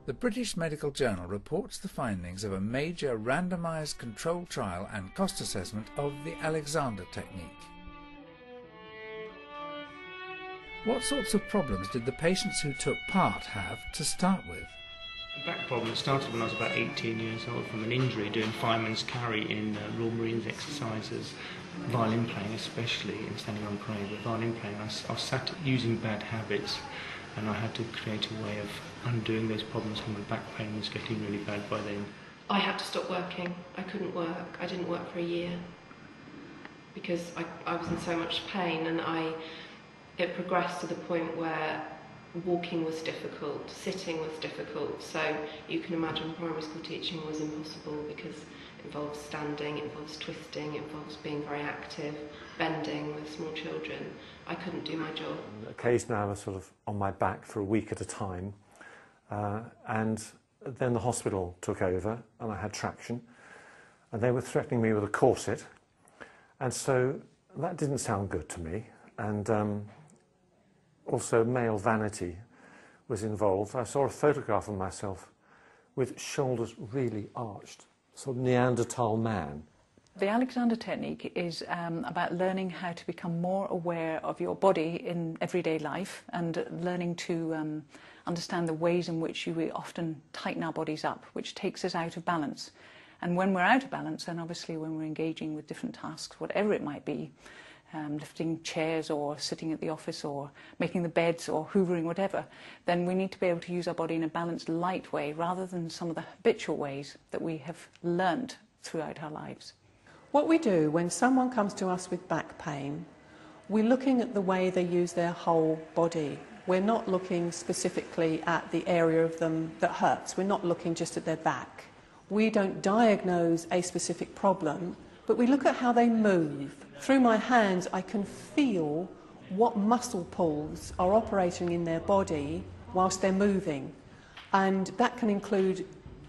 The British Medical Journal reports the findings of a major randomised controlled trial and cost assessment of the Alexander technique. What sorts of problems did the patients who took part have to start with? The back problem started when I was about 18 years old from an injury doing fireman's carry in Royal Marines exercises, violin playing especially, and standing on parade, but violin playing I was sat using bad habits, and I had to create a way of undoing those problems when my back pain was getting really bad by then. I had to stop working. I couldn't work. I didn't work for a year because I was in so much pain, and it progressed to the point where walking was difficult, sitting was difficult, so you can imagine primary school teaching was impossible because it involves standing, it involves twisting, it involves being very active, bending with small children. I couldn't do my job. Occasionally I was sort of on my back for a week at a time, and then the hospital took over and I had traction, and they were threatening me with a corset, and so that didn't sound good to me, and also male vanity was involved. I saw a photograph of myself with shoulders really arched, sort of Neanderthal man. The Alexander technique is about learning how to become more aware of your body in everyday life and learning to understand the ways in which we often tighten our bodies up, which takes us out of balance. And when we're out of balance, and obviously when we're engaging with different tasks, whatever it might be, lifting chairs or sitting at the office or making the beds or hoovering, whatever, then we need to be able to use our body in a balanced, light way rather than some of the habitual ways that we have learned throughout our lives. What we do when someone comes to us with back pain, we're looking at the way they use their whole body. We're not looking specifically at the area of them that hurts. We're not looking just at their back. We don't diagnose a specific problem, but we look at how they move. Through my hands, I can feel what muscle pulls are operating in their body whilst they're moving. And that can include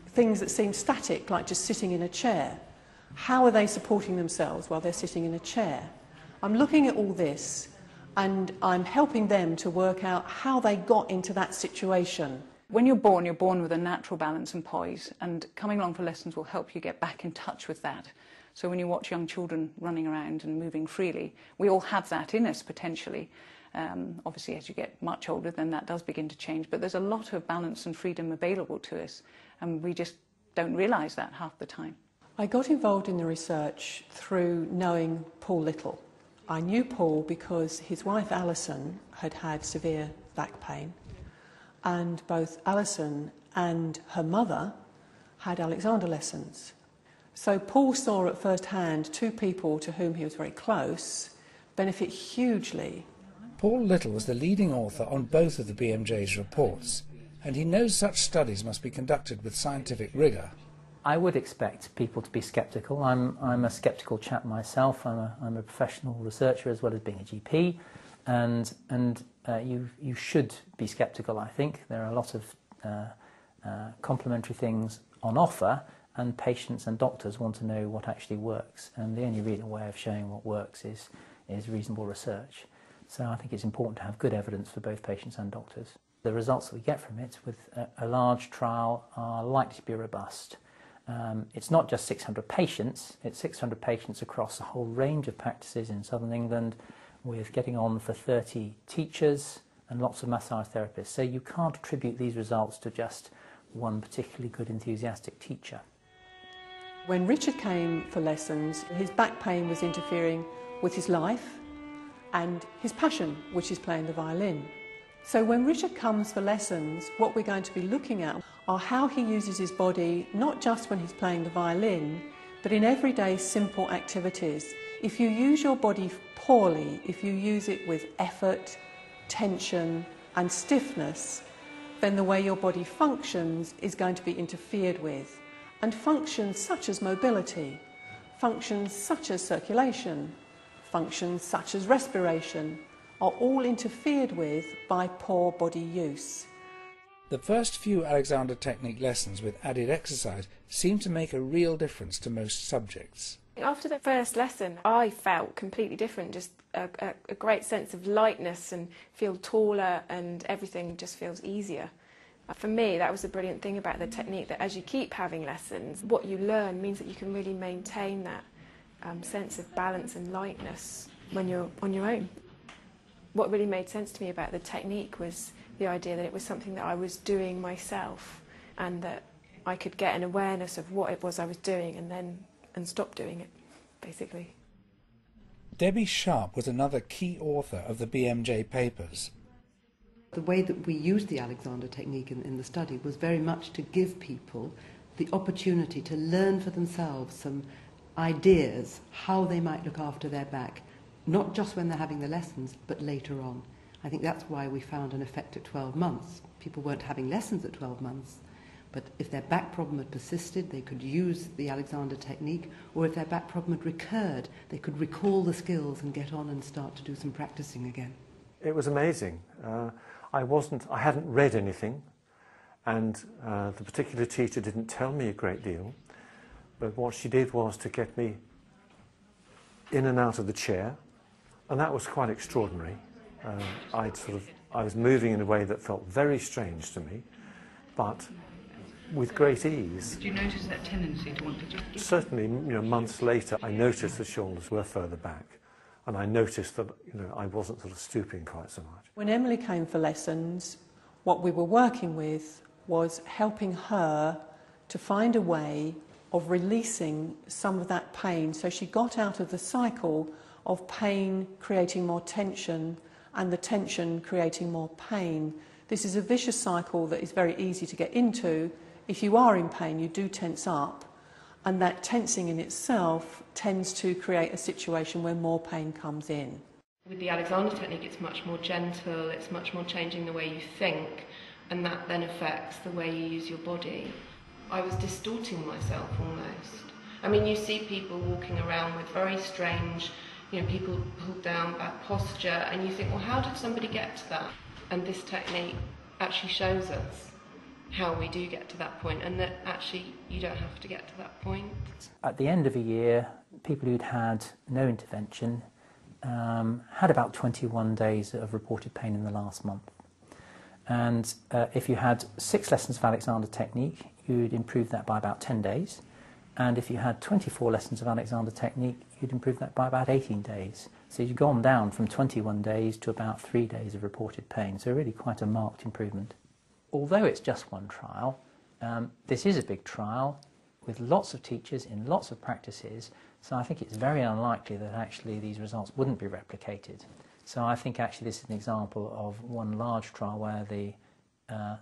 things that seem static, like just sitting in a chair. How are they supporting themselves while they're sitting in a chair? I'm looking at all this, and I'm helping them to work out how they got into that situation. When you're born with a natural balance and poise, and coming along for lessons will help you get back in touch with that. So when you watch young children running around and moving freely, we all have that in us potentially. Obviously, as you get much older, then that does begin to change. But there's a lot of balance and freedom available to us, and we just don't realise that half the time. I got involved in the research through knowing Paul Little. I knew Paul because his wife Alison had had severe back pain, and both Alison and her mother had Alexander lessons. So Paul saw at first hand two people to whom he was very close benefit hugely. Paul Little was the leading author on both of the BMJ's reports, and he knows such studies must be conducted with scientific rigour. I would expect people to be sceptical. I'm a sceptical chap myself. I'm a professional researcher as well as being a GP, and you should be sceptical. I think there are a lot of complementary things on offer, and patients and doctors want to know what actually works, and the only real way of showing what works is reasonable research. So I think it's important to have good evidence for both patients and doctors. The results that we get from it with a large trial are likely to be robust. It's not just 600 patients, it's 600 patients across a whole range of practices in southern England, with getting on for 30 teachers and lots of massage therapists. So you can't attribute these results to just one particularly good enthusiastic teacher. When Richard came for lessons, his back pain was interfering with his life and his passion, which is playing the violin. So when Richard comes for lessons, what we're going to be looking at are how he uses his body, not just when he's playing the violin, but in everyday simple activities. If you use your body poorly, if you use it with effort, tension and stiffness, then the way your body functions is going to be interfered with. And functions such as mobility, functions such as circulation, functions such as respiration are all interfered with by poor body use. The first few Alexander technique lessons with added exercise seemed to make a real difference to most subjects. After the first lesson, I felt completely different, just a great sense of lightness and feel taller, and everything just feels easier. For me, that was the brilliant thing about the technique, that as you keep having lessons, what you learn means that you can really maintain that sense of balance and lightness when you're on your own. What really made sense to me about the technique was the idea that it was something that I was doing myself, and that I could get an awareness of what it was I was doing and stop doing it, basically. Debbie Sharp was another key author of the BMJ papers. The way that we used the Alexander technique in the study was very much to give people the opportunity to learn for themselves some ideas how they might look after their back, not just when they're having the lessons, but later on. I think that's why we found an effect at 12 months. People weren't having lessons at 12 months, but if their back problem had persisted, they could use the Alexander technique, or if their back problem had recurred, they could recall the skills and get on and start to do some practicing again. It was amazing. I hadn't read anything, and the particular teacher didn't tell me a great deal, but what she did was to get me in and out of the chair, and that was quite extraordinary. I was moving in a way that felt very strange to me, but with great ease. Did you notice that tendency to want to just give? Certainly, months later, I noticed the shoulders were further back. And I noticed that, I wasn't sort of stooping quite so much. When Emily came for lessons, what we were working with was helping her to find a way of releasing some of that pain. So she got out of the cycle of pain creating more tension and the tension creating more pain. This is a vicious cycle that is very easy to get into. If you are in pain, you do tense up. And that tensing in itself tends to create a situation where more pain comes in. With the Alexander technique, it's much more gentle, it's much more changing the way you think, and that then affects the way you use your body. I was distorting myself almost. I mean, you see people walking around with very strange, people pulled down back posture, and you think, well, how did somebody get to that? And this technique actually shows us how we do get to that point, and that actually you don't have to get to that point. At the end of a year, people who'd had no intervention had about 21 days of reported pain in the last month. And if you had 6 lessons of Alexander technique, you'd improve that by about 10 days. And if you had 24 lessons of Alexander technique, you'd improve that by about 18 days. So you've gone down from 21 days to about 3 days of reported pain. So really quite a marked improvement. Although it's just one trial, this is a big trial with lots of teachers in lots of practices, so I think it's very unlikely that actually these results wouldn't be replicated. So I think actually this is an example of one large trial where the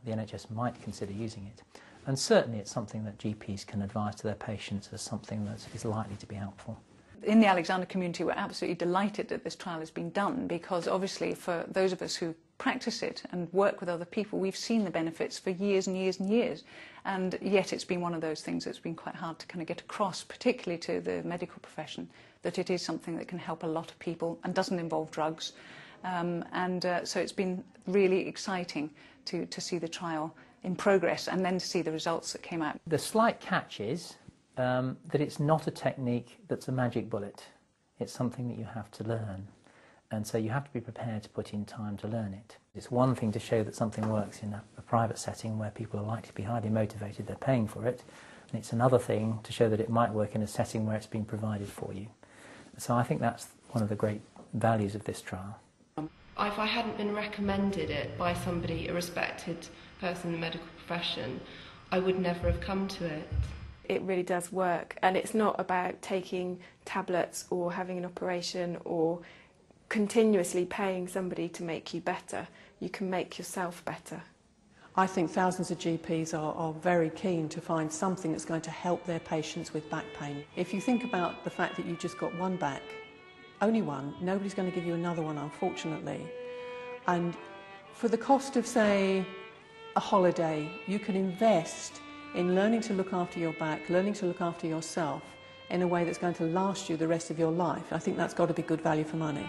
NHS might consider using it. And certainly it's something that GPs can advise to their patients as something that is likely to be helpful. In the Alexander community, we're absolutely delighted that this trial has been done, because obviously for those of us who practice it and work with other people, we've seen the benefits for years and years and years, and yet it's been one of those things that's been quite hard to kind of get across, particularly to the medical profession, that it is something that can help a lot of people and doesn't involve drugs. So it's been really exciting to see the trial in progress and then to see the results that came out. The slight catch is that it's not a technique that's a magic bullet. It's something that you have to learn. And so you have to be prepared to put in time to learn it. It's one thing to show that something works in a private setting where people are likely to be highly motivated, they're paying for it. And it's another thing to show that it might work in a setting where it's been provided for you. So I think that's one of the great values of this trial. If I hadn't been recommended it by somebody, a respected person in the medical profession, I would never have come to it. It really does work, and it's not about taking tablets or having an operation or continuously paying somebody to make you better. You can make yourself better. I think thousands of GPs are very keen to find something that's going to help their patients with back pain. If you think about the fact that you've just got one back, only one, nobody's going to give you another one, unfortunately. And for the cost of, say, a holiday, you can invest in learning to look after your back, learning to look after yourself in a way that's going to last you the rest of your life. I think that's got to be good value for money.